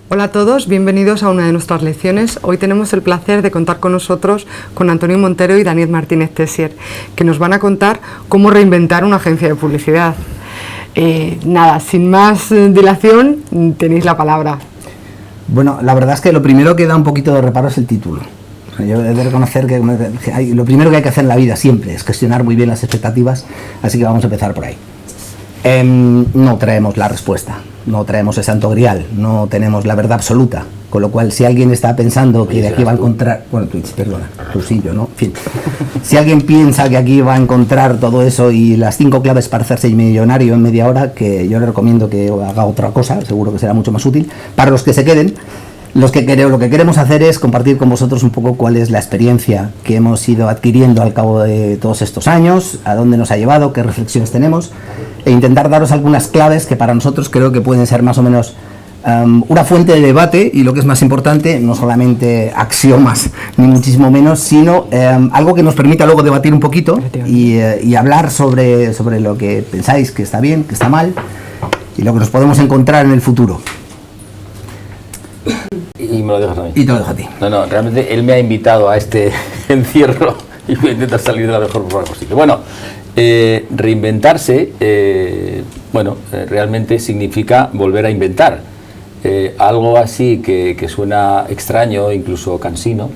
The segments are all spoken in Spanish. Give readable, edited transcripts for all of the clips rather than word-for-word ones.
Hola a todos, bienvenidos a una de nuestras lecciones. Hoy tenemos el placer de contar con nosotros con Antonio Montero y Daniel Martínez Tessier, que nos van a contar cómo reinventar una agencia de publicidad. Nada, sin más dilación, tenéis la palabra. Bueno, la verdad es que lo primero que da un poquito de reparo es el título. Yo he de reconocer que lo primero que hay que hacer en la vida siempre es gestionar muy bien las expectativas, así que vamos a empezar por ahí. No traemos la respuesta, no traemos el santo grial, no tenemos la verdad absoluta, con lo cual si alguien está pensando que de aquí va a encontrar, bueno, Twitch, perdona, tú sí, yo no, en fin, si alguien piensa que aquí va a encontrar todo eso y las 5 claves para hacerse millonario en media hora, que yo le recomiendo que haga otra cosa, seguro que será mucho más útil, para los que se queden. Lo que queremos hacer es compartir con vosotros un poco cuál es la experiencia que hemos ido adquiriendo al cabo de todos estos años, a dónde nos ha llevado, qué reflexiones tenemos, e intentar daros algunas claves que para nosotros creo que pueden ser más o menos una fuente de debate, y lo que es más importante, no solamente axiomas ni muchísimo menos, sino algo que nos permita luego debatir un poquito y hablar sobre lo que pensáis que está bien, que está mal, y lo que nos podemos encontrar en el futuro. Y me lo dejas a mí. Y te lo dejo a ti. No, realmente él me ha invitado a este encierro y voy a intentar salir de la mejor forma posible. Bueno, reinventarse, realmente significa volver a inventar. Algo así que suena extraño, incluso cansino,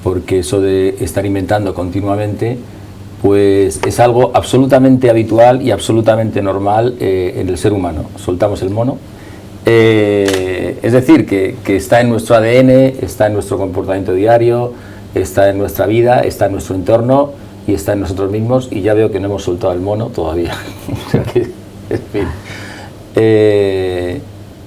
porque eso de estar inventando continuamente, pues es algo absolutamente habitual y absolutamente normal en el ser humano. Soltamos el mono. Es decir, que está en nuestro ADN, está en nuestro comportamiento diario, está en nuestra vida, está en nuestro entorno y está en nosotros mismos, y ya veo que no hemos soltado el mono todavía. O sea que, en fin.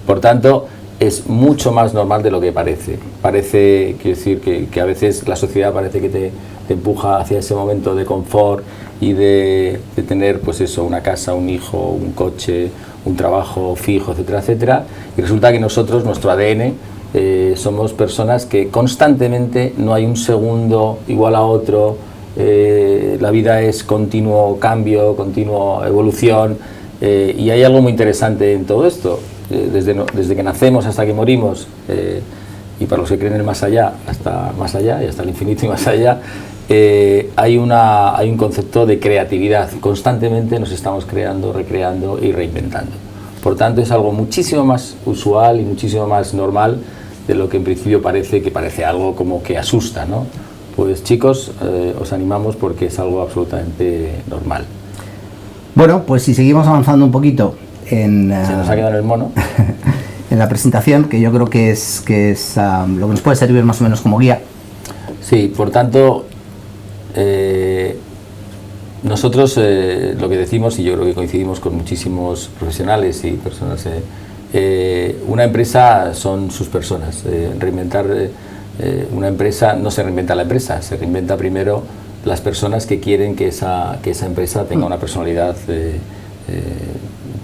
Por tanto, es mucho más normal de lo que parece. Parece, quiero decir, que a veces la sociedad parece que te empuja hacia ese momento de confort y de tener, pues eso, una casa, un hijo, un coche, un trabajo fijo, etcétera, etcétera, y resulta que nosotros, nuestro ADN, somos personas que constantemente, no hay un segundo igual a otro, la vida es continuo cambio, continua evolución, y hay algo muy interesante en todo esto, desde que nacemos hasta que morimos, y para los que creen en el más allá, hasta más allá, y hasta el infinito y más allá, hay un concepto de creatividad. Constantemente nos estamos creando, recreando y reinventando. Por tanto, es algo muchísimo más usual y muchísimo más normal de lo que en principio parece algo como que asusta, ¿no? Pues chicos, os animamos porque es algo absolutamente normal. Bueno, pues si seguimos avanzando un poquito en... Se nos ha quedado en el mono. En la presentación, que yo creo que es lo que nos puede servir más o menos como guía. Sí, por tanto... nosotros lo que decimos, y yo creo que coincidimos con muchísimos profesionales y personas, una empresa son sus personas. Reinventar una empresa, no se reinventa la empresa, se reinventa primero las personas que quieren que esa empresa tenga una personalidad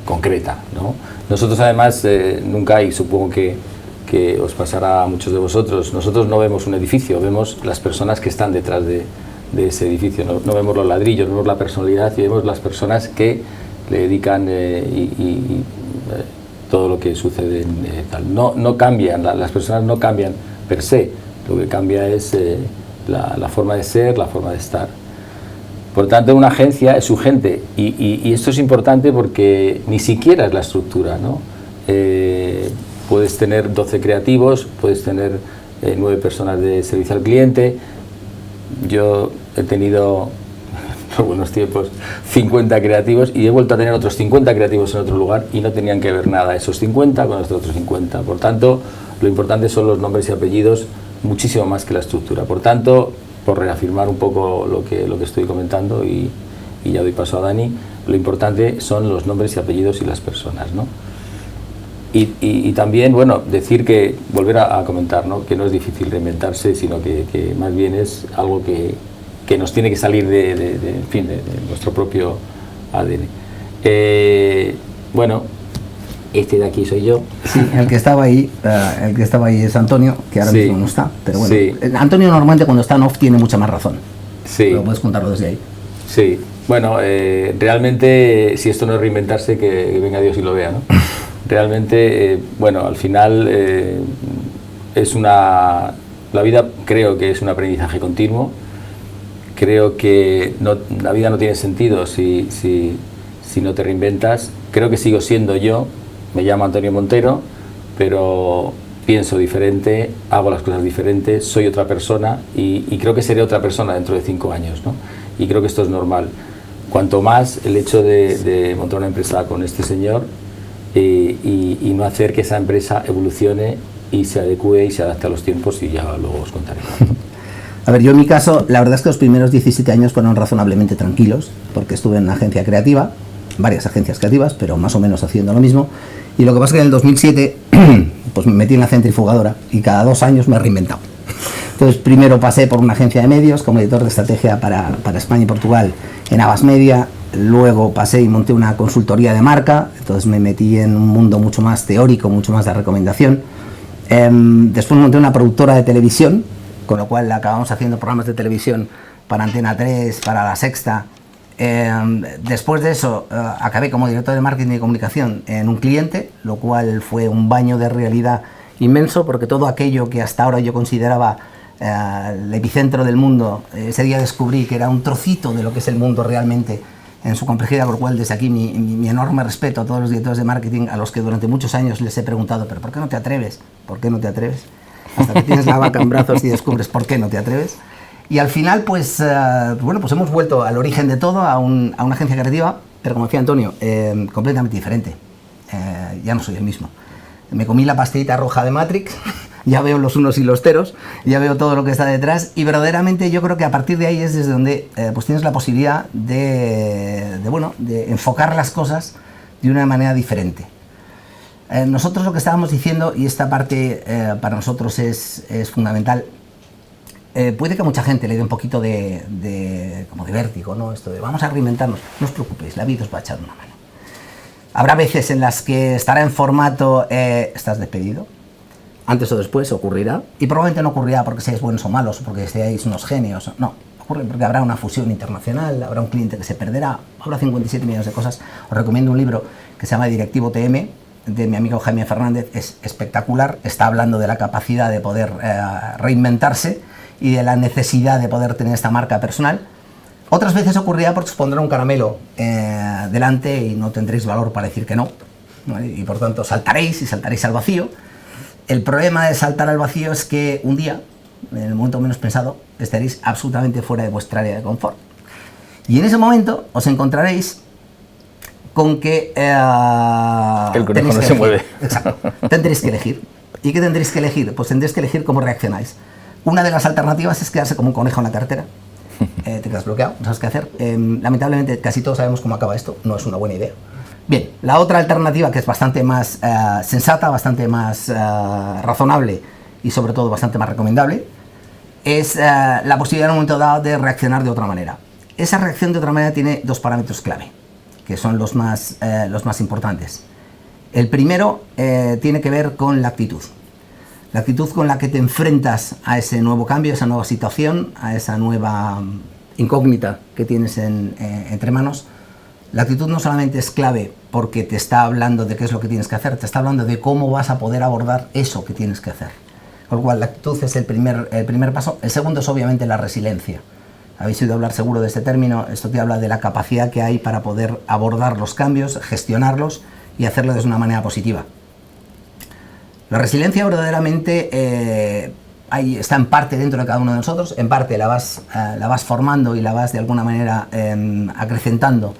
concreta, ¿no? Nosotros además nunca, y supongo que os pasará a muchos de vosotros, nosotros no vemos un edificio, vemos las personas que están detrás de ese edificio, no vemos los ladrillos, vemos la personalidad y vemos las personas que le dedican todo lo que sucede tal. No cambian, las personas no cambian per se, lo que cambia es la forma de ser, la forma de estar. Por tanto, una agencia es su gente, y esto es importante porque ni siquiera es la estructura, ¿no? Puedes tener 12 creativos, puedes tener 9 personas de servicio al cliente. Yo he tenido, en buenos tiempos, 50 creativos, y he vuelto a tener otros 50 creativos en otro lugar, y no tenían que ver nada esos 50 con estos otros 50. Por tanto, lo importante son los nombres y apellidos, muchísimo más que la estructura. Por tanto, por reafirmar un poco lo que estoy comentando, y ya doy paso a Dani, lo importante son los nombres y apellidos y las personas, ¿no? Y también, bueno, decir que, volver a comentar, ¿no?, que no es difícil reinventarse, sino que más bien es algo que nos tiene que salir de nuestro propio ADN. Bueno, este de aquí soy yo. Sí, el que estaba ahí es Antonio, que ahora mismo no está, pero bueno. Sí. Antonio normalmente cuando está en off tiene mucha más razón. Sí. Pero puedes contarlo desde ahí. Sí. Bueno, realmente, si esto no es reinventarse, que venga Dios y lo vea, ¿no? realmente, bueno, al final la vida creo que es un aprendizaje continuo. Creo que la vida no tiene sentido si no te reinventas. Creo que sigo siendo yo, me llamo Antonio Montero, pero pienso diferente, hago las cosas diferentes, soy otra persona y creo que seré otra persona dentro de 5 años, ¿no? Y creo que esto es normal. Cuanto más el hecho de montar una empresa con este señor y no hacer que esa empresa evolucione y se adecue y se adapte a los tiempos, y ya luego os contaré. A ver, yo en mi caso, la verdad es que los primeros 17 años fueron razonablemente tranquilos, porque estuve en una agencia creativa, varias agencias creativas, pero más o menos haciendo lo mismo. Y lo que pasa es que en el 2007 pues me metí en la centrifugadora y cada 2 años me he reinventado. Entonces primero pasé por una agencia de medios como editor de estrategia para España y Portugal en Abbas Media, luego pasé y monté una consultoría de marca, entonces me metí en un mundo mucho más teórico, mucho más de recomendación. Después monté una productora de televisión, con lo cual acabamos haciendo programas de televisión para Antena 3, para La Sexta. Después de eso acabé como director de marketing y comunicación en un cliente, lo cual fue un baño de realidad inmenso, porque todo aquello que hasta ahora yo consideraba el epicentro del mundo, ese día descubrí que era un trocito de lo que es el mundo realmente en su complejidad, por lo cual desde aquí mi enorme respeto a todos los directores de marketing a los que durante muchos años les he preguntado, pero ¿por qué no te atreves? ¿Por qué no te atreves? Hasta que tienes la vaca en brazos y descubres por qué no te atreves. Y al final, pues, bueno, pues hemos vuelto al origen de todo, a una agencia creativa, pero como decía Antonio, completamente diferente. Ya no soy el mismo. Me comí la pastillita roja de Matrix, ya veo los unos y los ceros, ya veo todo lo que está detrás, y verdaderamente yo creo que a partir de ahí es desde donde pues tienes la posibilidad de enfocar las cosas de una manera diferente. Nosotros lo que estábamos diciendo, y esta parte para nosotros es fundamental, puede que a mucha gente le dé un poquito como de vértigo, ¿no? Esto de vamos a reinventarnos. No os preocupéis, la vida os va a echar una mano. Habrá veces en las que estará en formato estás despedido, antes o después ocurrirá, y probablemente no ocurrirá porque seáis buenos o malos, o porque seáis unos genios, no, ocurre porque habrá una fusión internacional, habrá un cliente que se perderá, habrá 57 millones de cosas. Os recomiendo un libro que se llama Directivo TM, de mi amigo Jaime Fernández, es espectacular, está hablando de la capacidad de poder reinventarse y de la necesidad de poder tener esta marca personal. Otras veces ocurrirá porque os pondrá un caramelo delante y no tendréis valor para decir que no, ¿vale? Y por tanto saltaréis al vacío. El problema de saltar al vacío es que un día, en el momento menos pensado, estaréis absolutamente fuera de vuestra área de confort. Y en ese momento os encontraréis con que el conejo no se mueve. Exacto. Tendréis que elegir. ¿Y qué tendréis que elegir? Pues tendréis que elegir cómo reaccionáis. Una de las alternativas es quedarse como un conejo en la carretera. Te quedas bloqueado, no sabes qué hacer. Lamentablemente, casi todos sabemos cómo acaba esto. No es una buena idea. Bien, la otra alternativa, que es bastante más sensata, bastante más razonable y sobre todo bastante más recomendable, es la posibilidad en un momento dado de reaccionar de otra manera. Esa reacción de otra manera tiene 2 parámetros clave, que son los más importantes. El primero tiene que ver con la actitud. La actitud con la que te enfrentas a ese nuevo cambio, a esa nueva situación, a esa nueva incógnita que tienes entre manos. La actitud no solamente es clave porque te está hablando de qué es lo que tienes que hacer, te está hablando de cómo vas a poder abordar eso que tienes que hacer. Con lo cual, la actitud es el primer paso. El segundo es obviamente la resiliencia. Habéis oído hablar seguro de este término. Esto te habla de la capacidad que hay para poder abordar los cambios, gestionarlos y hacerlo de una manera positiva. La resiliencia verdaderamente está en parte dentro de cada uno de nosotros, en parte la vas formando y la vas de alguna manera acrecentando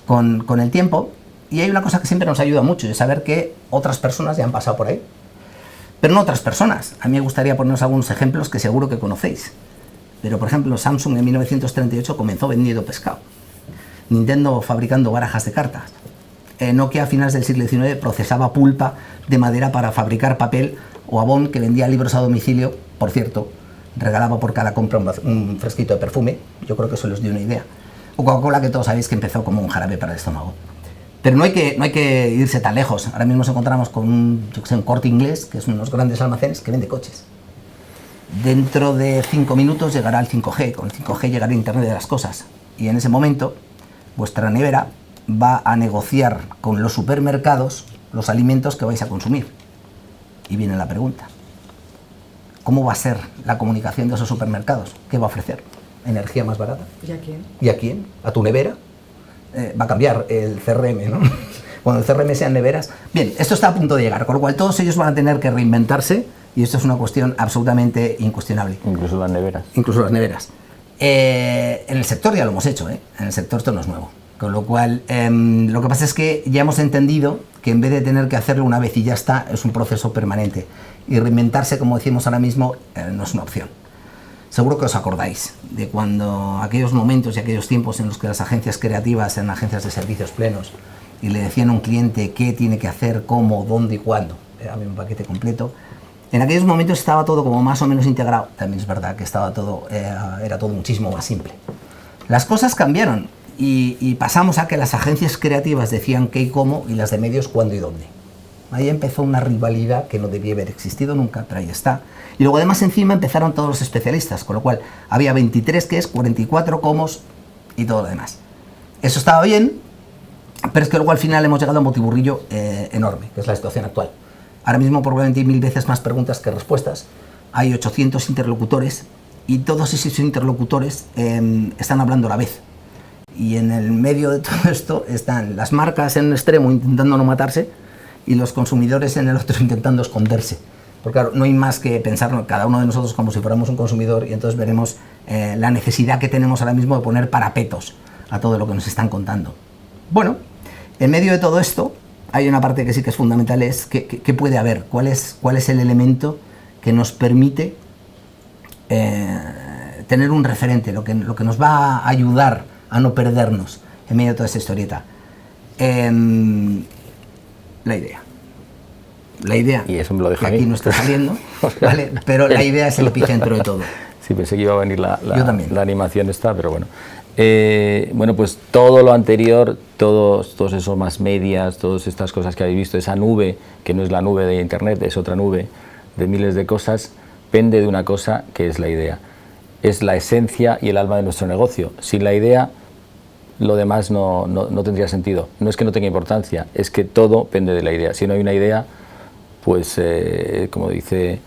con el tiempo. Y hay una cosa que siempre nos ayuda mucho, es saber que otras personas ya han pasado por ahí. Pero no otras personas. A mí me gustaría poneros algunos ejemplos que seguro que conocéis. Pero, por ejemplo, Samsung en 1938 comenzó vendiendo pescado. Nintendo fabricando barajas de cartas. Nokia a finales del siglo XIX procesaba pulpa de madera para fabricar papel, o Avon, que vendía libros a domicilio, por cierto, regalaba por cada compra un fresquito de perfume. Yo creo que eso les dio una idea. O Coca-Cola, que todos sabéis que empezó como un jarabe para el estómago. Pero no hay que irse tan lejos. Ahora mismo nos encontramos con un Corte Inglés, que es uno de los grandes almacenes que vende coches. Dentro de 5 minutos llegará el 5G, con el 5G llegará el Internet de las cosas. Y en ese momento, vuestra nevera va a negociar con los supermercados los alimentos que vais a consumir. Y viene la pregunta, ¿cómo va a ser la comunicación de esos supermercados? ¿Qué va a ofrecer? ¿Energía más barata? ¿Y a quién? ¿Y a quién? ¿A tu nevera? Va a cambiar el CRM, ¿no? Cuando el CRM sean neveras. Bien, esto está a punto de llegar, con lo cual todos ellos van a tener que reinventarse y esto es una cuestión absolutamente incuestionable. Incluso las neveras. Incluso las neveras. En el sector ya lo hemos hecho, en el sector esto no es nuevo. Con lo cual, lo que pasa es que ya hemos entendido que en vez de tener que hacerlo una vez y ya está, es un proceso permanente. Y reinventarse, como decimos ahora mismo, no es una opción. Seguro que os acordáis de cuando aquellos momentos y aquellos tiempos en los que las agencias creativas eran agencias de servicios plenos y le decían a un cliente qué tiene que hacer, cómo, dónde y cuándo. Era un paquete completo. En aquellos momentos estaba todo como más o menos integrado. También es verdad que estaba todo, era todo muchísimo más simple. Las cosas cambiaron y pasamos a que las agencias creativas decían qué y cómo y las de medios cuándo y dónde. Ahí empezó una rivalidad que no debía haber existido nunca, pero ahí está. Y luego además encima empezaron todos los especialistas, con lo cual había 23 qués, 44 cómos y todo lo demás. Eso estaba bien, pero es que luego al final hemos llegado a un motiburrillo enorme, que es la situación actual. Ahora mismo probablemente hay 1000 veces más preguntas que respuestas, hay 800 interlocutores y todos esos interlocutores están hablando a la vez. Y en el medio de todo esto están las marcas en un extremo intentando no matarse y los consumidores en el otro intentando esconderse. Porque claro, no hay más que pensar cada uno de nosotros como si fuéramos un consumidor y entonces veremos la necesidad que tenemos ahora mismo de poner parapetos a todo lo que nos están contando. Bueno, en medio de todo esto hay una parte que sí que es fundamental, es ¿qué puede haber? ¿Cuál es el elemento que nos permite tener un referente, lo que nos va a ayudar a no perdernos en medio de toda esta historieta? La idea. La idea, y eso me lo deja que aquí no está saliendo, ¿vale? Pero la idea es el epicentro de todo. Sí, pensé que iba a venir la animación esta, pero bueno. Bueno, pues todo lo anterior, todos esos más medias, todas estas cosas que habéis visto, esa nube, que no es la nube de Internet, es otra nube de miles de cosas, pende de una cosa que es la idea. Es la esencia y el alma de nuestro negocio. Sin la idea, lo demás no tendría sentido. No es que no tenga importancia, es que todo pende de la idea. Si no hay una idea, pues como dice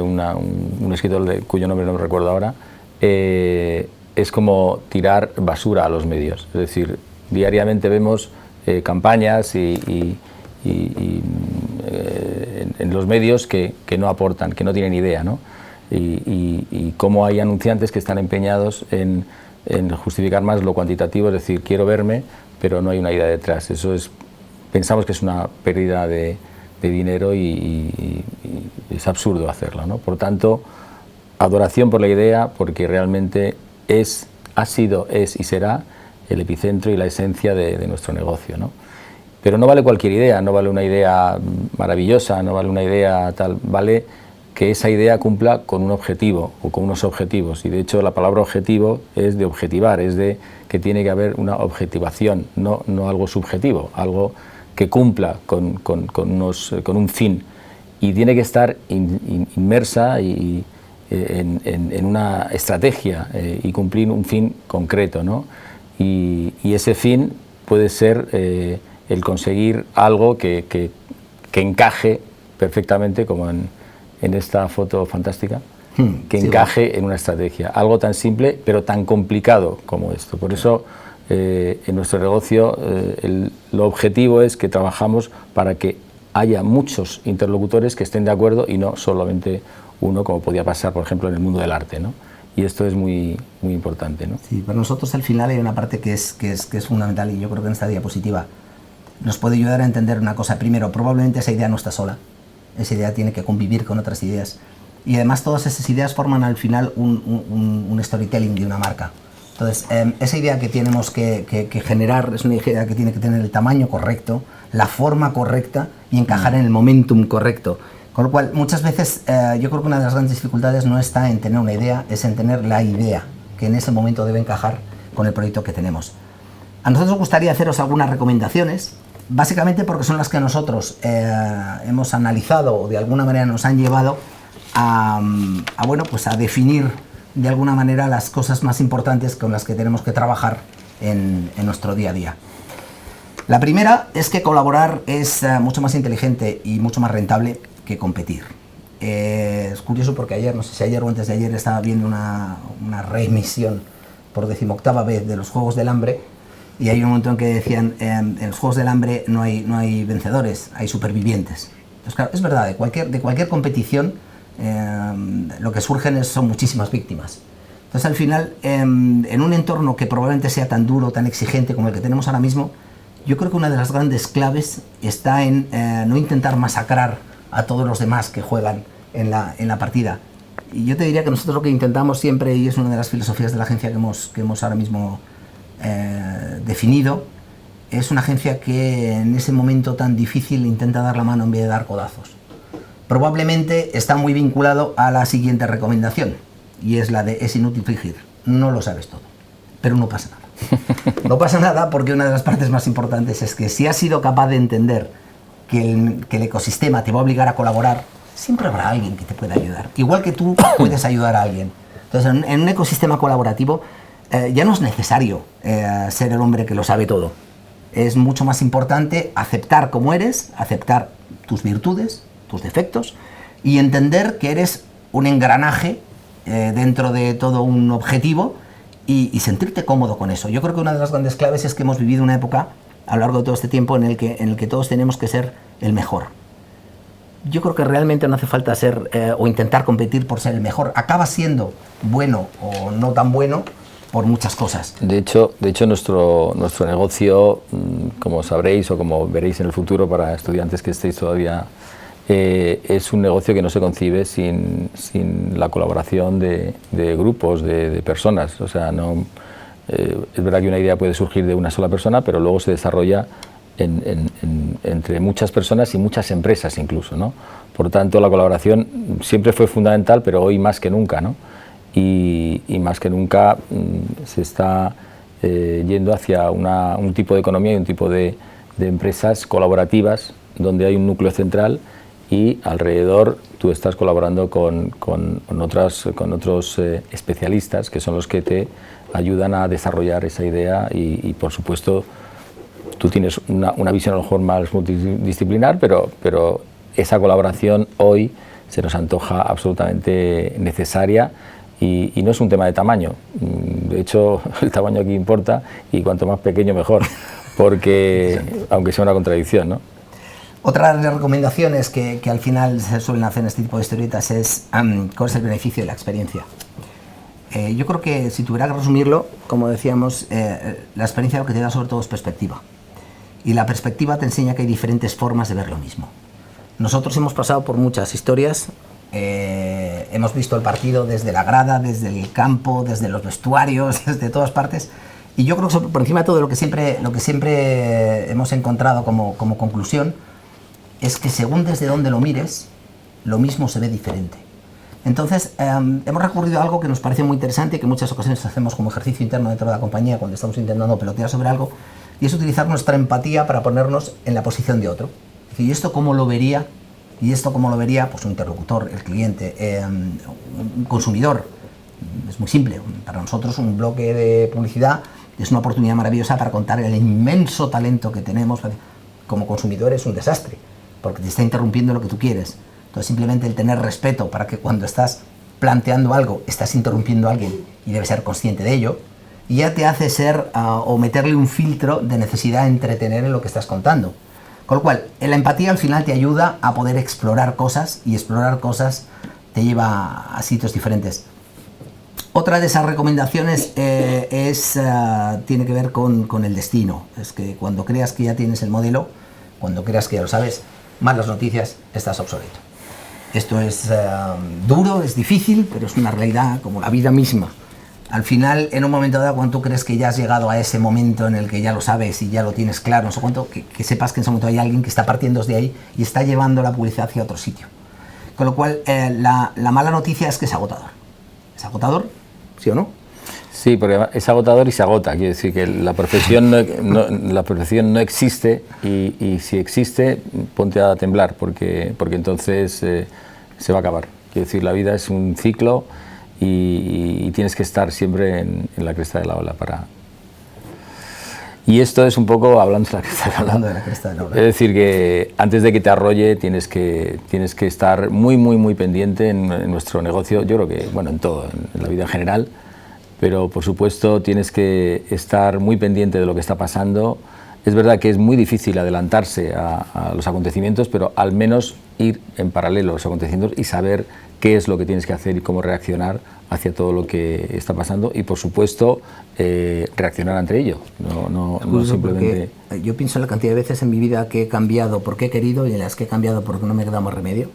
un escritor cuyo nombre no me recuerdo ahora, es como tirar basura a los medios. Es decir, diariamente vemos campañas en los medios que no aportan, que no tienen idea, ¿no? Y cómo hay anunciantes que están empeñados en justificar más lo cuantitativo, es decir, quiero verme, pero no hay una idea detrás. Eso es, pensamos que es una pérdida de dinero y es absurdo hacerlo, ¿no? Por tanto, adoración por la idea, porque realmente ha sido, es y será el epicentro y la esencia de nuestro negocio, ¿no? Pero no vale cualquier idea, no vale una idea maravillosa, no vale una idea tal, vale que esa idea cumpla con un objetivo o con unos objetivos. Y de hecho la palabra objetivo es de objetivar, es de que tiene que haber una objetivación, no algo subjetivo, algo que cumpla con un fin. Y tiene que estar inmersa en una estrategia y cumplir un fin concreto, ¿no? Y ese fin puede ser el conseguir algo que encaje perfectamente, como en esta foto fantástica, que encaje en una estrategia. Algo tan simple, pero tan complicado como esto. Por eso, en nuestro negocio, lo objetivo es que trabajamos para que haya muchos interlocutores que estén de acuerdo y no solamente uno, como podía pasar, por ejemplo, en el mundo del arte, ¿no? Y esto es muy importante, ¿no? Sí, para nosotros al final hay una parte que es fundamental y yo creo que en esta diapositiva nos puede ayudar a entender una cosa. Primero, probablemente esa idea no está sola, esa idea tiene que convivir con otras ideas y además todas esas ideas forman al final un storytelling de una marca. Entonces, esa idea que tenemos que generar es una idea que tiene que tener el tamaño correcto, la forma correcta y encajar en el momentum correcto. Con lo cual, muchas veces yo creo que una de las grandes dificultades no está en tener una idea, es en tener la idea, que en ese momento debe encajar con el proyecto que tenemos. A nosotros nos gustaría haceros algunas recomendaciones, básicamente porque son las que nosotros hemos analizado o de alguna manera nos han llevado a definir de alguna manera las cosas más importantes con las que tenemos que trabajar en nuestro día a día. La primera es que colaborar es mucho más inteligente y mucho más rentable que competir. Es curioso porque ayer, no sé si ayer o antes de ayer, estaba viendo una reemisión por 18ª vez de los Juegos del Hambre, y hay un momento en que decían, en los Juegos del Hambre no hay vencedores, hay supervivientes. Entonces, claro, es verdad, de cualquier competición lo que surgen son muchísimas víctimas. Entonces, al final, en un entorno que probablemente sea tan duro, tan exigente como el que tenemos ahora mismo, yo creo que una de las grandes claves está en no intentar masacrar a todos los demás que juegan en la partida. Y yo te diría que nosotros lo que intentamos siempre, y es una de las filosofías de la agencia que hemos ahora mismo definido, es una agencia que en ese momento tan difícil intenta dar la mano en vez de dar codazos. Probablemente está muy vinculado a la siguiente recomendación, y es la de: es inútil fingir, no lo sabes todo, pero no pasa nada. No pasa nada, porque una de las partes más importantes es que si has sido capaz de entender que el ecosistema te va a obligar a colaborar, siempre habrá alguien que te pueda ayudar, igual que tú puedes ayudar a alguien. Entonces, en un ecosistema colaborativo ya no es necesario ser el hombre que lo sabe todo. Es mucho más importante aceptar cómo eres, aceptar tus virtudes, tus defectos, y entender que eres un engranaje dentro de todo un objetivo, y sentirte cómodo con eso. Yo creo que una de las grandes claves es que hemos vivido una época a lo largo de todo este tiempo en el que todos tenemos que ser el mejor. Yo creo que realmente no hace falta ser o intentar competir por ser el mejor. Acaba siendo bueno o no tan bueno por muchas cosas. De hecho nuestro negocio, como sabréis o como veréis en el futuro para estudiantes que estéis todavía, es un negocio que no se concibe sin la colaboración de grupos, de personas. O sea, no, es verdad que una idea puede surgir de una sola persona, pero luego se desarrolla entre muchas personas y muchas empresas incluso, ¿no? Por tanto, la colaboración siempre fue fundamental, pero hoy más que nunca, ¿no? Y más que nunca se está yendo hacia un tipo de economía y un tipo de empresas colaborativas, donde hay un núcleo central y alrededor tú estás colaborando con otros especialistas, que son los que te ayudan a desarrollar esa idea, y por supuesto tú tienes una visión a lo mejor más multidisciplinar, pero esa colaboración hoy se nos antoja absolutamente necesaria, y no es un tema de tamaño. De hecho, el tamaño aquí importa, y cuanto más pequeño mejor, porque aunque sea una contradicción, ¿no? Otra de las recomendaciones que al final se suelen hacer en este tipo de historietas es cuál es el beneficio de la experiencia. Yo creo que si tuviera que resumirlo, como decíamos, la experiencia lo que te da sobre todo es perspectiva. Y la perspectiva te enseña que hay diferentes formas de ver lo mismo. Nosotros hemos pasado por muchas historias, hemos visto el partido desde la grada, desde el campo, desde los vestuarios, desde todas partes, y yo creo que por encima de todo lo que siempre hemos encontrado como conclusión es que según desde donde lo mires, lo mismo se ve diferente. Entonces, hemos recurrido a algo que nos parece muy interesante y que en muchas ocasiones hacemos como ejercicio interno dentro de la compañía cuando estamos intentando pelotear sobre algo, y es utilizar nuestra empatía para ponernos en la posición de otro. ¿Y esto cómo lo vería? ¿Y esto cómo lo vería? Pues un interlocutor, el cliente, un consumidor. Es muy simple. Para nosotros un bloque de publicidad es una oportunidad maravillosa para contar el inmenso talento que tenemos. Como consumidor es un desastre, porque te está interrumpiendo lo que tú quieres. Entonces, simplemente el tener respeto para que cuando estás planteando algo, estás interrumpiendo a alguien y debes ser consciente de ello, y ya te hace ser o meterle un filtro de necesidad de entretener en lo que estás contando. Con lo cual, la empatía al final te ayuda a poder explorar cosas, y explorar cosas te lleva a sitios diferentes. Otra de esas recomendaciones tiene que ver con el destino. Es que cuando creas que ya tienes el modelo, cuando creas que ya lo sabes, malas noticias, estás obsoleto. Esto es duro, es difícil, pero es una realidad como la vida misma. Al final, en un momento dado, cuando tú crees que ya has llegado a ese momento en el que ya lo sabes y ya lo tienes claro, no sé cuánto, que sepas que en ese momento hay alguien que está partiendo desde ahí y está llevando la publicidad hacia otro sitio. Con lo cual, la mala noticia es que es agotador. ¿Es agotador? ¿Sí o no? Sí, porque es agotador y se agota. Quiere decir que la perfección no existe, y si existe, ponte a temblar, porque entonces se va a acabar. Quiere decir, la vida es un ciclo, y tienes que estar siempre en la cresta de la ola para... Y esto es un poco, hablando de la cresta de la ola. Hablando de la cresta de la ola. Es decir, que antes de que te arrolle tienes que estar muy pendiente en nuestro negocio, yo creo que, bueno, en todo, en la vida en general, pero por supuesto tienes que estar muy pendiente de lo que está pasando. Es verdad que es muy difícil adelantarse a los acontecimientos, pero al menos ir en paralelo a los acontecimientos y saber qué es lo que tienes que hacer y cómo reaccionar hacia todo lo que está pasando y, por supuesto, reaccionar ante ello. No simplemente... Yo pienso en la cantidad de veces en mi vida que he cambiado porque he querido y en las que he cambiado porque no me queda más remedio.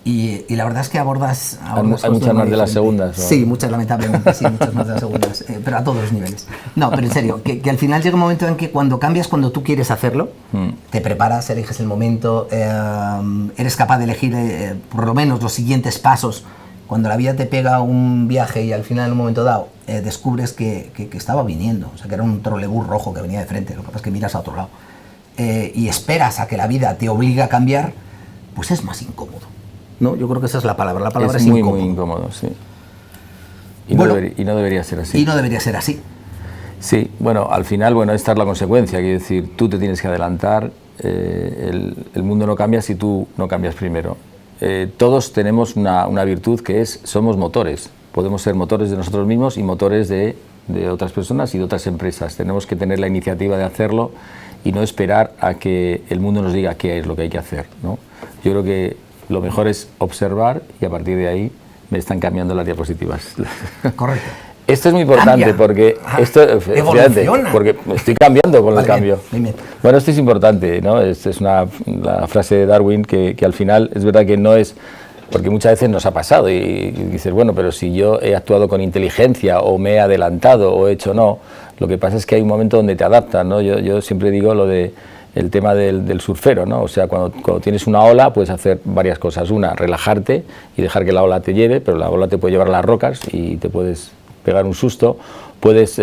Y la verdad es que abordas hay muchas más de las segundas, ¿no? Sí, muchas, lamentablemente, sí, muchas más de las segundas, pero a todos los niveles. No, pero en serio, que al final llega un momento en que cuando cambias, cuando tú quieres hacerlo, te preparas, eliges el momento, eres capaz de elegir por lo menos los siguientes pasos. Cuando la vida te pega un viaje y al final en un momento dado descubres que estaba viniendo, o sea, que era un trolebús rojo que venía de frente, lo que pasa es que miras a otro lado, y esperas a que la vida te obligue a cambiar, pues es más incómodo. No, yo creo que esa es la palabra es muy, incómodo. muy incómodo, sí. Y, bueno, no debería ser así. Y no debería ser así. Sí, bueno, al final, bueno, esta es la consecuencia, quiero decir, tú te tienes que adelantar, el mundo no cambia si tú no cambias primero. Todos tenemos una virtud que es, somos motores, podemos ser motores de nosotros mismos y motores de otras personas y de otras empresas. Tenemos que tener la iniciativa de hacerlo y no esperar a que el mundo nos diga qué es lo que hay que hacer, ¿no? Yo creo que lo mejor es observar y a partir de ahí me están cambiando las diapositivas. Correcto. Esto es muy importante porque porque estoy cambiando con el cambio. Bien. Bueno, esto es importante, ¿no? Esta es la frase de Darwin que al final es verdad que no es, porque muchas veces nos ha pasado y dices, bueno, pero si yo he actuado con inteligencia o me he adelantado o he hecho no, lo que pasa es que hay un momento donde te adaptas, ¿no? Yo siempre digo lo de el tema del surfero, ¿no? O sea, cuando tienes una ola puedes hacer varias cosas. Una, relajarte y dejar que la ola te lleve, pero la ola te puede llevar a las rocas y te puedes pegar un susto. Puedes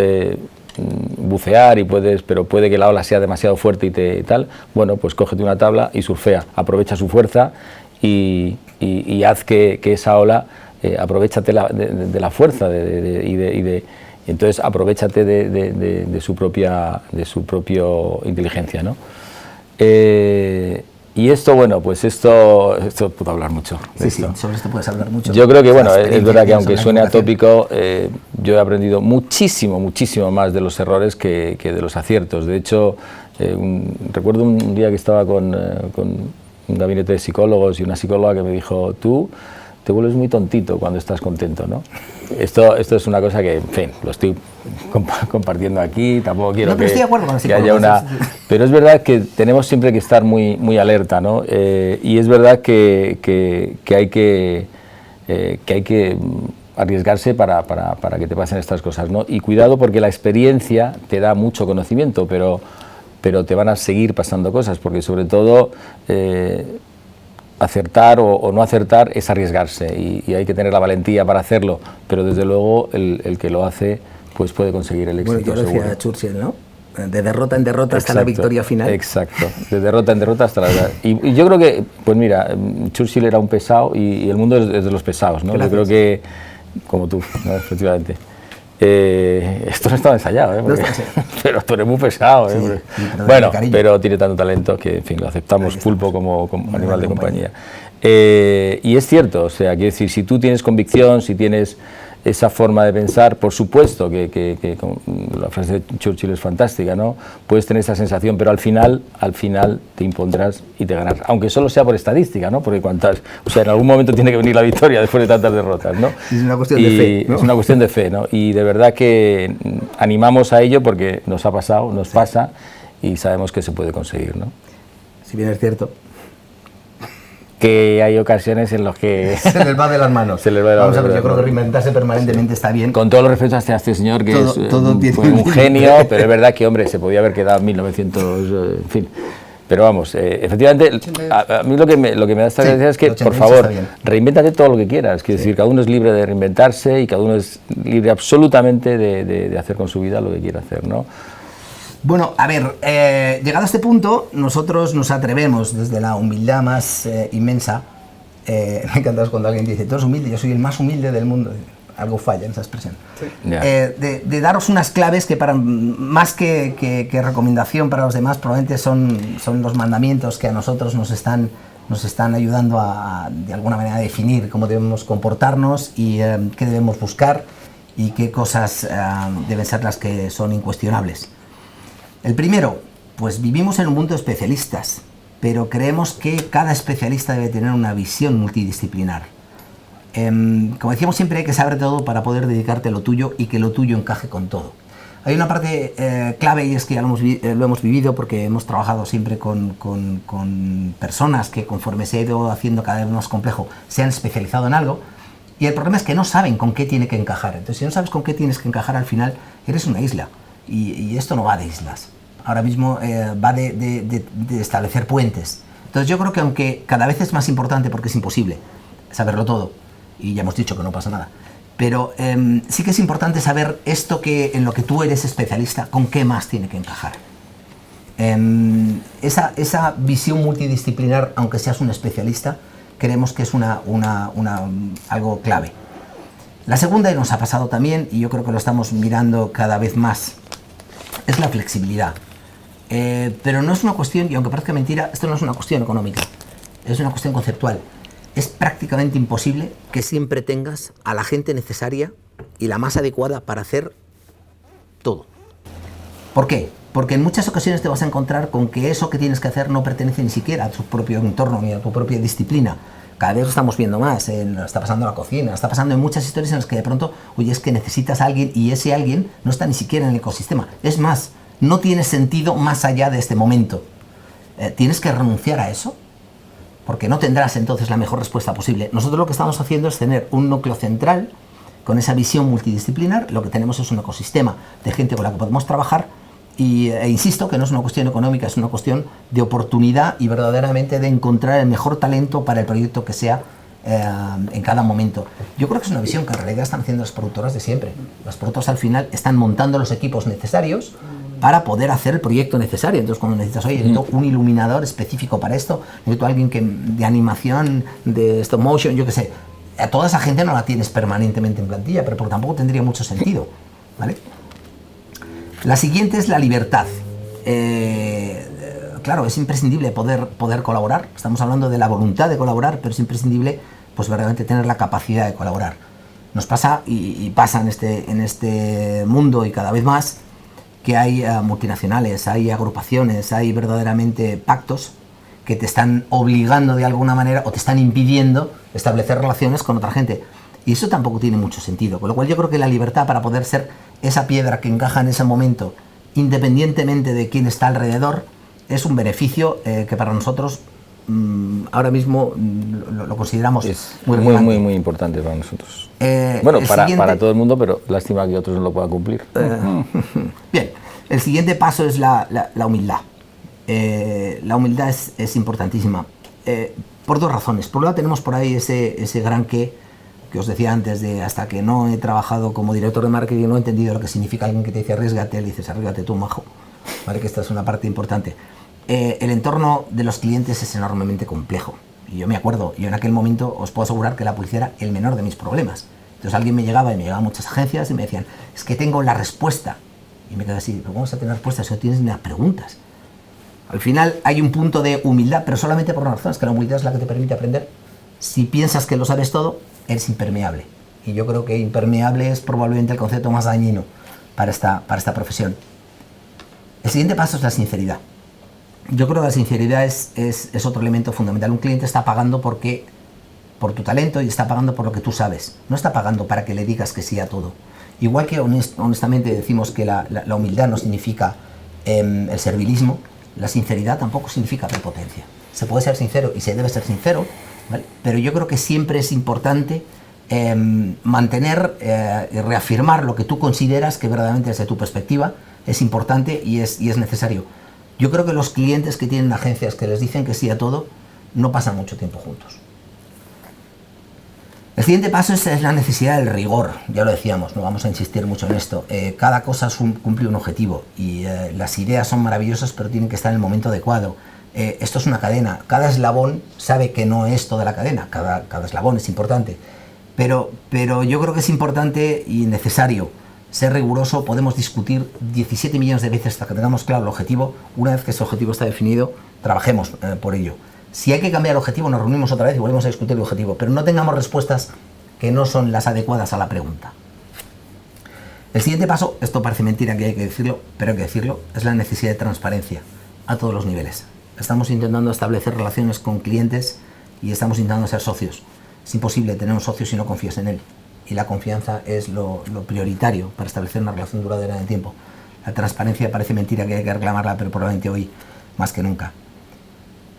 bucear pero puede que la ola sea demasiado fuerte y tal. Bueno, pues cógete una tabla y surfea. Aprovecha su fuerza y haz que esa ola, aprovéchate de la fuerza entonces aprovéchate de su propia inteligencia, ¿no? Y esto, bueno, pues esto puedo hablar mucho. Sí, sobre esto puedes hablar mucho. Yo creo que, bueno, es verdad que aunque suene atópico, yo he aprendido muchísimo más de los errores que de los aciertos. De hecho, recuerdo un día que estaba con un gabinete de psicólogos y una psicóloga que me dijo, tú te vuelves muy tontito cuando estás contento, ¿no? Esto es una cosa que, en fin, lo estoy compartiendo aquí, tampoco quiero estoy de acuerdo con que haya una... Pero es verdad que tenemos siempre que estar muy alerta, ¿no? Y es verdad que hay que arriesgarse para que te pasen estas cosas, ¿no? Y cuidado porque la experiencia te da mucho conocimiento, pero te van a seguir pasando cosas, porque sobre todo... acertar o no acertar es arriesgarse y hay que tener la valentía para hacerlo, pero desde luego el que lo hace pues puede conseguir el éxito. Bueno, yo decía seguro. Churchill, ¿no? De derrota en derrota hasta la victoria final. Exacto, de derrota en derrota hasta la... Y yo creo que, pues mira, Churchill era un pesado y el mundo es de los pesados, ¿no? Gracias. Yo creo que, como tú, ¿no? Efectivamente. Esto no estaba ensayado, ¿eh? Porque, pero tú eres muy pesado, ¿eh? Sí, bueno, pero tiene tanto talento que, en fin, lo aceptamos pulpo como animal de compañía. Y es cierto, o sea, quiero decir, si tú tienes convicción, si tienes esa forma de pensar, por supuesto que la frase de Churchill es fantástica, ¿no? Puedes tener esa sensación, pero al final te impondrás y te ganarás, aunque solo sea por estadística, ¿no? Porque o sea, en algún momento tiene que venir la victoria después de tantas derrotas, ¿no? Es una cuestión de fe, ¿no? Es una cuestión de fe, ¿no? Y de verdad que animamos a ello porque nos ha pasado, nos pasa y sabemos que se puede conseguir, ¿no? Si bien es cierto. Que hay ocasiones en las que... Se les va de las manos. Vamos a ver, yo creo que reinventarse permanentemente está bien. Con todo lo respeto hacia este señor, que fue un genio, pero es verdad que, hombre, se podía haber quedado en 1900, en fin. Pero vamos, efectivamente, a mí lo que me da esta gracia es que, por favor, reinvéntate todo lo que quieras. Quiero decir, cada uno es libre de reinventarse y cada uno es libre absolutamente de hacer con su vida lo que quiera hacer, ¿no? Bueno, a ver, llegado a este punto, nosotros nos atrevemos desde la humildad más inmensa. Me encanta cuando alguien dice, tú eres humilde, yo soy el más humilde del mundo. algo falla en esa expresión. Sí. De daros unas claves que para más que recomendación para los demás probablemente son los mandamientos que a nosotros nos están ayudando a de alguna manera a definir cómo debemos comportarnos y qué debemos buscar y qué cosas deben ser las que son incuestionables. El primero, pues vivimos en un mundo de especialistas, pero creemos que cada especialista debe tener una visión multidisciplinar. Como decíamos, siempre hay que saber todo para poder dedicarte a lo tuyo y que lo tuyo encaje con todo. Hay una parte clave y es que ya lo hemos vivido porque hemos trabajado siempre con personas que conforme se ha ido haciendo cada vez más complejo se han especializado en algo y el problema es que no saben con qué tiene que encajar. Entonces, si no sabes con qué tienes que encajar, al final eres una isla y esto no va de islas. Ahora mismo va de establecer puentes. Entonces yo creo que aunque cada vez es más importante porque es imposible saberlo todo, y ya hemos dicho que no pasa nada, pero sí que es importante saber esto en lo que tú eres especialista, con qué más tiene que encajar. Esa visión multidisciplinar, aunque seas un especialista, creemos que es algo clave. La segunda, y nos ha pasado también, y yo creo que lo estamos mirando cada vez más, es la flexibilidad. Pero no es una cuestión, y aunque parezca mentira, esto no es una cuestión económica, es una cuestión conceptual. Es prácticamente imposible que siempre tengas a la gente necesaria y la más adecuada para hacer todo. ¿Por qué? Porque en muchas ocasiones te vas a encontrar con que eso que tienes que hacer no pertenece ni siquiera a tu propio entorno ni a tu propia disciplina. Cada vez lo estamos viendo más, está pasando en la cocina, está pasando en muchas historias en las que de pronto, oye, es que necesitas a alguien y ese alguien no está ni siquiera en el ecosistema. Es más, no tiene sentido más allá de este momento. ¿Tienes que renunciar a eso? Porque no tendrás entonces la mejor respuesta posible. Nosotros lo que estamos haciendo es tener un núcleo central con esa visión multidisciplinar. Lo que tenemos es un ecosistema de gente con la que podemos trabajar e insisto que no es una cuestión económica, es una cuestión de oportunidad y verdaderamente de encontrar el mejor talento para el proyecto que sea en cada momento. Yo creo que es una visión que en realidad están haciendo las productoras de siempre. Las productoras al final están montando los equipos necesarios para poder hacer el proyecto necesario. Entonces, cuando necesitas, oye, necesito un iluminador específico para esto, necesito alguien de animación, de stop motion, yo qué sé. A toda esa gente no la tienes permanentemente en plantilla, pero porque tampoco tendría mucho sentido, ¿vale? La siguiente es la libertad. Claro, es imprescindible poder colaborar. Estamos hablando de la voluntad de colaborar, pero es imprescindible, pues, verdaderamente tener la capacidad de colaborar. Nos pasa, y pasa en este mundo y cada vez más, que hay multinacionales, hay agrupaciones, hay verdaderamente pactos que te están obligando de alguna manera o te están impidiendo establecer relaciones con otra gente. Y eso tampoco tiene mucho sentido. Con lo cual yo creo que la libertad para poder ser esa piedra que encaja en ese momento, independientemente de quién está alrededor, es un beneficio que para nosotros ahora mismo lo consideramos muy importante para nosotros. Bueno, para todo el mundo, pero lástima que otros no lo puedan cumplir. Bien, el siguiente paso es la humildad. La humildad es importantísima por dos razones. Por un lado tenemos por ahí ese gran que os decía antes, de hasta que no he trabajado como director de marketing no he entendido lo que significa alguien que te dice arriesgate, le dices arriesgate tú, majo, ¿vale? Que esta es una parte importante. El entorno de los clientes es enormemente complejo y yo me acuerdo, yo en aquel momento os puedo asegurar que la publicidad era el menor de mis problemas. Entonces alguien me llegaba a muchas agencias y me decían, es que tengo la respuesta, y me quedé así, pero ¿cómo vas a tener respuestas si no tienes ni las preguntas? Al final hay un punto de humildad, pero solamente por una razón, es que la humildad es la que te permite aprender. Si piensas que lo sabes todo, eres impermeable, y yo creo que impermeable es probablemente el concepto más dañino para esta profesión. El siguiente paso es la sinceridad. Yo creo que la sinceridad es otro elemento fundamental. Un cliente está pagando por tu talento y está pagando por lo que tú sabes. No está pagando para que le digas que sí a todo. Igual que honestamente decimos que la humildad no significa el servilismo, la sinceridad tampoco significa prepotencia. Se puede ser sincero y se debe ser sincero, ¿vale? Pero yo creo que siempre es importante mantener y reafirmar lo que tú consideras que verdaderamente desde tu perspectiva es importante y es necesario. Yo creo que los clientes que tienen agencias que les dicen que sí a todo no pasan mucho tiempo juntos. El siguiente paso es la necesidad del rigor. Ya lo decíamos, no vamos a insistir mucho en esto. Cada cosa cumple un objetivo y las ideas son maravillosas, pero tienen que estar en el momento adecuado. Esto es una cadena. Cada eslabón sabe que no es toda la cadena. Cada eslabón es importante. Pero yo creo que es importante y necesario ser riguroso. Podemos discutir 17 millones de veces hasta que tengamos claro el objetivo. Una vez que ese objetivo está definido, trabajemos por ello. Si hay que cambiar el objetivo, nos reunimos otra vez y volvemos a discutir el objetivo, pero no tengamos respuestas que no son las adecuadas a la pregunta. El siguiente paso, esto parece mentira que hay que decirlo, pero hay que decirlo, es la necesidad de transparencia a todos los niveles. Estamos intentando establecer relaciones con clientes y estamos intentando ser socios. Es imposible tener un socio si no confías en él. Y la confianza es lo prioritario para establecer una relación duradera en el tiempo. La transparencia parece mentira que hay que reclamarla, pero probablemente hoy más que nunca.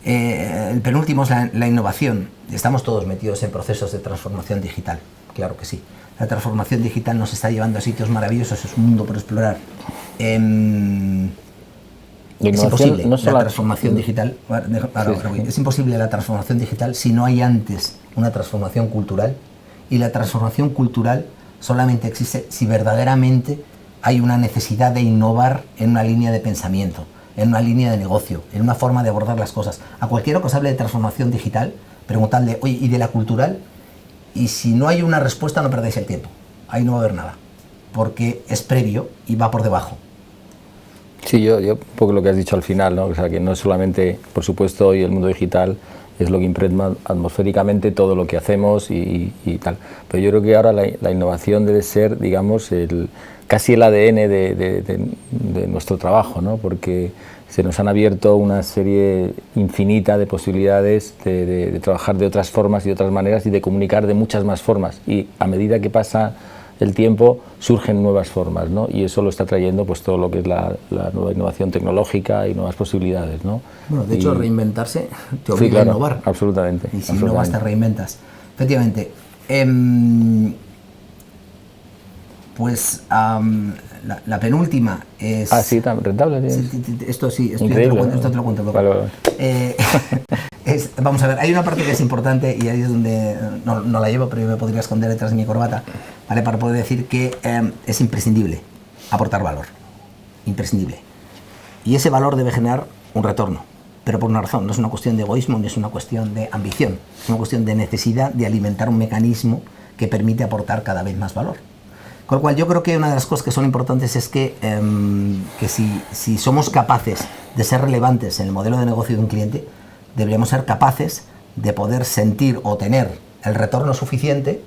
El penúltimo es la innovación. Estamos todos metidos en procesos de transformación digital, claro que sí. La transformación digital nos está llevando a sitios maravillosos, es un mundo por explorar. Es imposible no la transformación digital. Es imposible la transformación digital si no hay antes una transformación cultural, y la transformación cultural solamente existe si verdaderamente hay una necesidad de innovar en una línea de pensamiento, en una línea de negocio, en una forma de abordar las cosas. A cualquiera que os hable de transformación digital, preguntadle, oye, ¿y de la cultural? Y si no hay una respuesta, no perdáis el tiempo. Ahí no va a haber nada, porque es previo y va por debajo. Sí, yo un poco lo que has dicho al final, ¿no? O sea, que no es solamente, por supuesto, hoy el mundo digital es lo que impregna atmosféricamente todo lo que hacemos y tal. Pero yo creo que ahora la innovación debe ser, digamos, casi el ADN de nuestro trabajo, ¿no? Porque se nos han abierto una serie infinita de posibilidades de trabajar de otras formas y de otras maneras y de comunicar de muchas más formas. Y a medida que pasa el tiempo surgen nuevas formas, ¿no? Y eso lo está trayendo pues todo lo que es la nueva innovación tecnológica y nuevas posibilidades, ¿no? Bueno, de hecho, reinventarse te obliga a innovar. Absolutamente. Y si innovas te reinventas. Efectivamente. La penúltima es... Ah, sí, tan rentable. Esto sí, esto te lo cuento luego. Vale. Vamos a ver, hay una parte que es importante y ahí es donde no la llevo, pero yo me podría esconder detrás de mi corbata, ¿vale? Para poder decir que es imprescindible aportar valor. Imprescindible. Y ese valor debe generar un retorno, pero por una razón. No es una cuestión de egoísmo ni es una cuestión de ambición. Es una cuestión de necesidad de alimentar un mecanismo que permite aportar cada vez más valor. Con lo cual yo creo que una de las cosas que son importantes es que si somos capaces de ser relevantes en el modelo de negocio de un cliente, deberíamos ser capaces de poder sentir o tener el retorno suficiente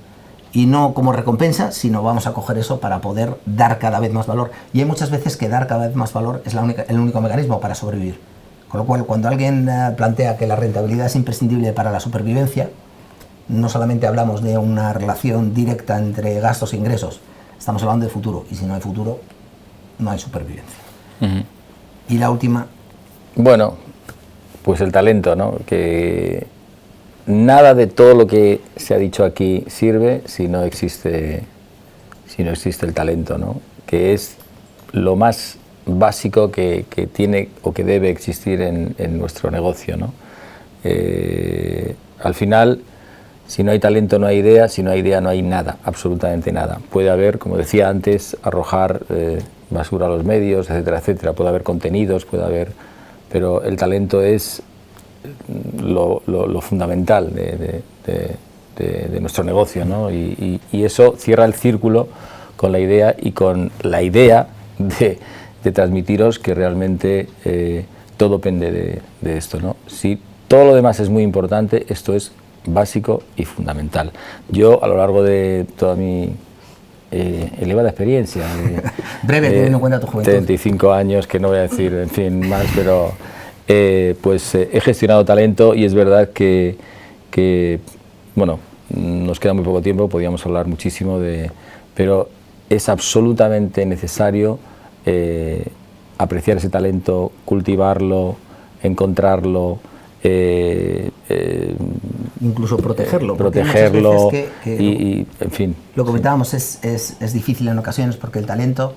y no como recompensa, sino vamos a coger eso para poder dar cada vez más valor. Y hay muchas veces que dar cada vez más valor es el único mecanismo para sobrevivir. Con lo cual, cuando alguien plantea que la rentabilidad es imprescindible para la supervivencia, no solamente hablamos de una relación directa entre gastos e ingresos, estamos hablando de futuro, y si no hay futuro, no hay supervivencia. Uh-huh. Y la última... Bueno, pues el talento, ¿no? Que nada de todo lo que se ha dicho aquí sirve si no existe el talento, ¿no? Que es lo más básico que tiene o que debe existir en nuestro negocio, ¿no? Al final, si no hay talento no hay idea, si no hay idea no hay nada, absolutamente nada. Puede haber, como decía antes, arrojar basura a los medios, etcétera, etcétera. Puede haber contenidos, puede haber... Pero el talento es lo fundamental de nuestro negocio, ¿no? Y eso cierra el círculo con la idea y con la idea de transmitiros que realmente todo pende de esto, ¿no? Si todo lo demás es muy importante, esto es básico y fundamental. Yo, a lo largo de toda mi elevada experiencia, breve, teniendo en cuenta tu juventud, 35 años, que no voy a decir, en fin, más, pero pues he gestionado talento y es verdad que bueno, nos queda muy poco tiempo, podríamos hablar muchísimo pero es absolutamente necesario apreciar ese talento, cultivarlo, encontrarlo, incluso protegerlo y en fin. Lo comentábamos, es difícil en ocasiones porque el talento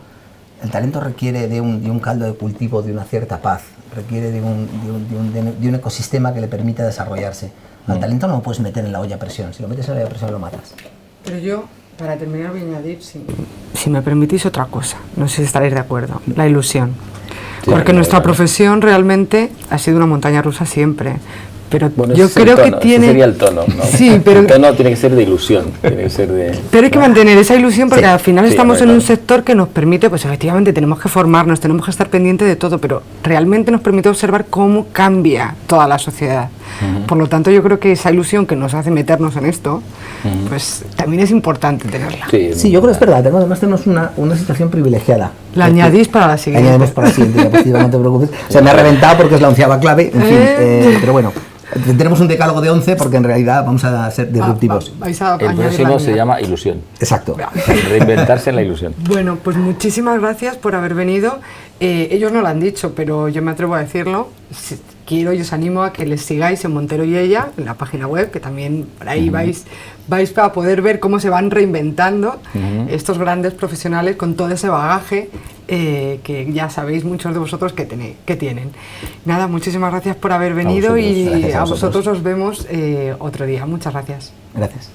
requiere de un caldo de cultivo, de una cierta paz, requiere de un ecosistema que le permita desarrollarse. Al talento no lo puedes meter en la olla a presión, si lo metes en la olla a presión lo matas. Pero yo, para terminar, voy a añadir, si me permitís, otra cosa, no sé si estaréis de acuerdo, la ilusión. Porque nuestra profesión realmente ha sido una montaña rusa siempre, pero Bueno, yo ese es el creo que tono, tiene... ese sería el tono, ¿no? Sí, pero... El tono tiene que ser de ilusión, tiene que ser de... Pero hay que mantener esa ilusión porque Sí. al final Sí, estamos en claro. un sector que nos permite, pues efectivamente tenemos que formarnos, tenemos que estar pendientes de todo, pero realmente nos permite observar cómo cambia toda la sociedad. Por lo tanto, yo creo que esa ilusión que nos hace meternos en esto, pues también es importante tenerla. Sí, yo creo que es verdad. Además tenemos una situación privilegiada. La añadís para la siguiente. Añadimos para la siguiente diapositiva, no te preocupes. O sea, me ha reventado porque es la 11ª clave, en fin. Pero bueno, tenemos un decálogo de 11 porque en realidad vamos a ser disruptivos. Vais a El añadir próximo la se mía. llama ilusión. Exacto. Reinventarse en la ilusión. Bueno, pues muchísimas gracias por haber venido. Ellos no lo han dicho, pero yo me atrevo a decirlo. Quiero y os animo a que les sigáis en Montero y Ella, en la página web, que también por ahí vais a poder ver cómo se van reinventando estos grandes profesionales con todo ese bagaje que ya sabéis muchos de vosotros que tienen. Nada, muchísimas gracias por haber venido vosotros, y gracias a a vosotros. vosotros os vemos otro día. Muchas gracias. Gracias.